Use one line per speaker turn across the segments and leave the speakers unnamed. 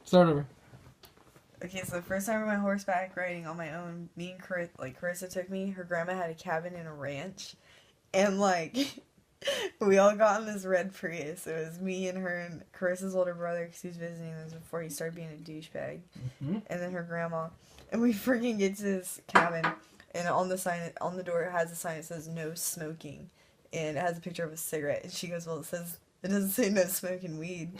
Start over.
Okay, so the first time I went horseback riding on my own, me and Carissa took me. Her grandma had a cabin in a ranch, and like we all got in this red Prius. It was me and her and Carissa's older brother because he was visiting us before he started being a douchebag, and then her grandma. And we freaking get to this cabin, and on the sign on the door it has a sign that says "No smoking," and it has a picture of a cigarette. And she goes, "Well, it doesn't say no smoking weed."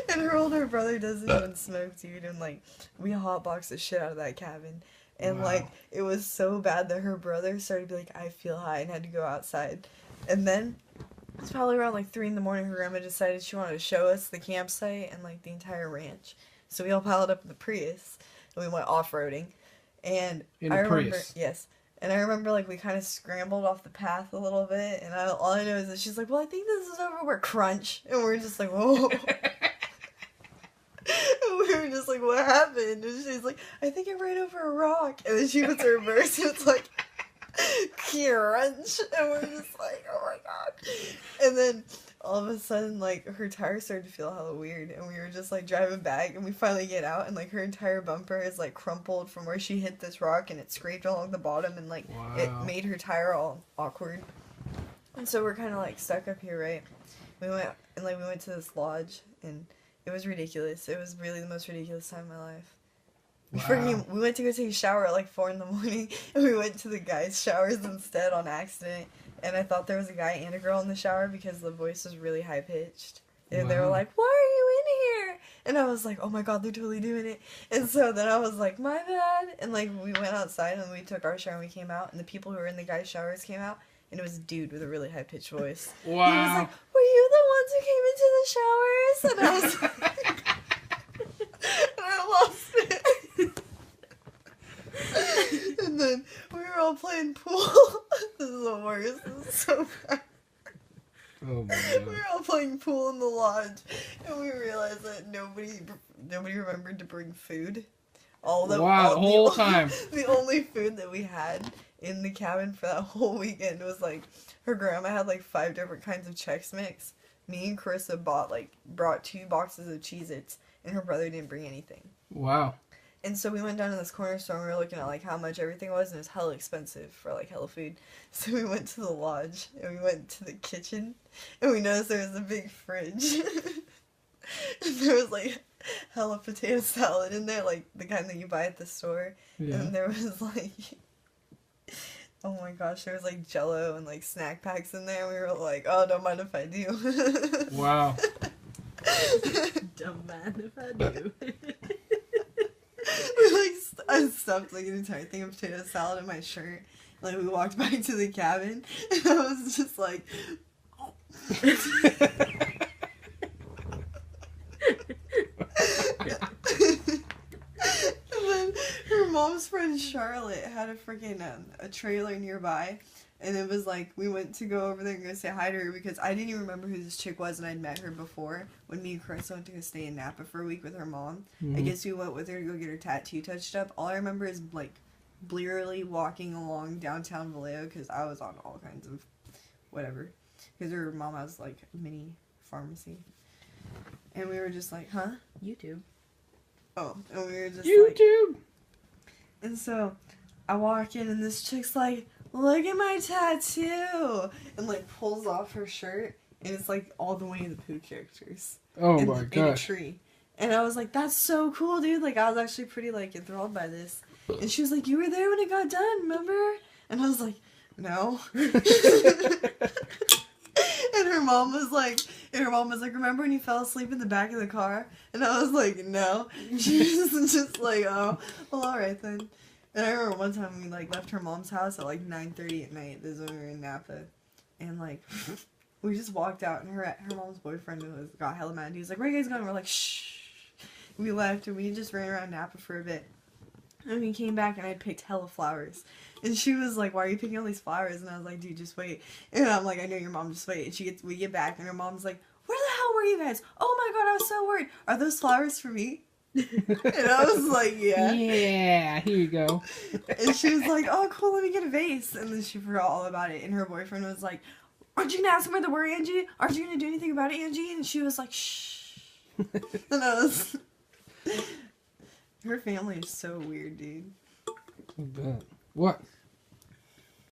And her older brother doesn't even smoke, dude. And like, we hotboxed the shit out of that cabin. And like, it was so bad that her brother started to be like, I feel high, and had to go outside. And then it's probably around like 3 in the morning. Her grandma decided she wanted to show us the campsite and like the entire ranch. So we all piled up in the Prius and we went off roading. And I remember,
Prius.
yes. And I remember, like, we kind of scrambled off the path a little bit, and all I know is that she's like, well, I think this is over where crunch. And we're just like, whoa. And we were just like, what happened? And she's like, I think I ran over a rock. And then she puts her reverse, and it's like, crunch. And we're just like, oh my god. And then all of a sudden, like, her tires started to feel hella weird, and we were just, like, driving back, and we finally get out, and, like, her entire bumper is, like, crumpled from where she hit this rock, and it scraped along the bottom, and, like, it made her tire all awkward. And so we're kind of, like, stuck up here, right? We went to this lodge, and it was ridiculous. It was really the most ridiculous time of my life. We went to go take a shower at, like, 4 in the morning, and we went to the guys' showers instead on accident. And I thought there was a guy and a girl in the shower because the voice was really high-pitched. And they were like, why are you in here? And I was like, oh my god, they're totally doing it. And so then I was like, my bad. And like, we went outside and we took our shower and we came out. And the people who were in the guys' showers came out. And it was a dude with a really high-pitched voice.
Wow.
He was like, were you the ones who came into the showers? And I was like, and I lost it. And then we were all playing pool. This is the worst. This is so bad.
Oh my god.
We were all playing pool in the lodge, and we realized that nobody remembered to bring food.
The whole time.
The only food that we had in the cabin for that whole weekend was like, her grandma had like 5 different kinds of Chex Mix. Me and Carissa brought 2 boxes of Cheez-Its, and her brother didn't bring anything.
Wow.
And so we went down to this corner store and we were looking at like how much everything was, and it was hella expensive for like hella food. So we went to the lodge and we went to the kitchen and we noticed there was a big fridge. And there was like hella potato salad in there, like the kind that you buy at the store. Yeah. And there was like, oh my gosh, there was like Jello and like snack packs in there. We were like, oh, don't mind if I do.
Wow.
Don't mind if I do.
I stuffed like an entire thing of potato salad in my shirt. Like, we walked back to the cabin, and I was just like, oh. And then her mom's friend Charlotte had a freaking a trailer nearby, and it was like, we went to go over there and go say hi to her because I didn't even remember who this chick was, and I'd met her before when me and Chris went to go stay in Napa for a week with her mom. I guess we went with her to go get her tattoo touched up. All I remember is like blearily walking along downtown Vallejo because I was on all kinds of whatever, because her mom has like a mini pharmacy, and we were just like, huh?
YouTube.
Oh, and we were just
YouTube.
Like, and so I walk in and this chick's like, look at my tattoo, and like pulls off her shirt, and it's like all the Winnie the Pooh characters.
Oh my
god! In a tree, and I was like, "That's so cool, dude!" Like, I was actually pretty like enthralled by this. And she was like, "You were there when it got done, remember?" And I was like, "No." And her mom was like, "Remember when you fell asleep in the back of the car?" And I was like, "No." She was just like, "Oh, well, all right then." And I remember one time we like left her mom's house at like 9:30 at night. This is when we were in Napa, and like we just walked out, and her mom's boyfriend got hella mad. He was like, "Where are you guys going?" And we're like, "Shh." We left, and we just ran around Napa for a bit. And we came back, and I'd picked hella flowers. And she was like, "Why are you picking all these flowers?" And I was like, "Dude, just wait." And I'm like, "I know your mom, just wait." And we get back, and her mom's like, "Where the hell were you guys? Oh my god, I was so worried. Are those flowers for me?" And I was like, "Yeah."
Yeah, here you go.
And she was like, "Oh, cool, let me get a vase." And then she forgot all about it. And her boyfriend was like, aren't you gonna ask him where they were, Angie? Aren't you gonna do anything about it, Angie? And she was like, shh. And I was... Her family is so weird, dude.
I bet. What?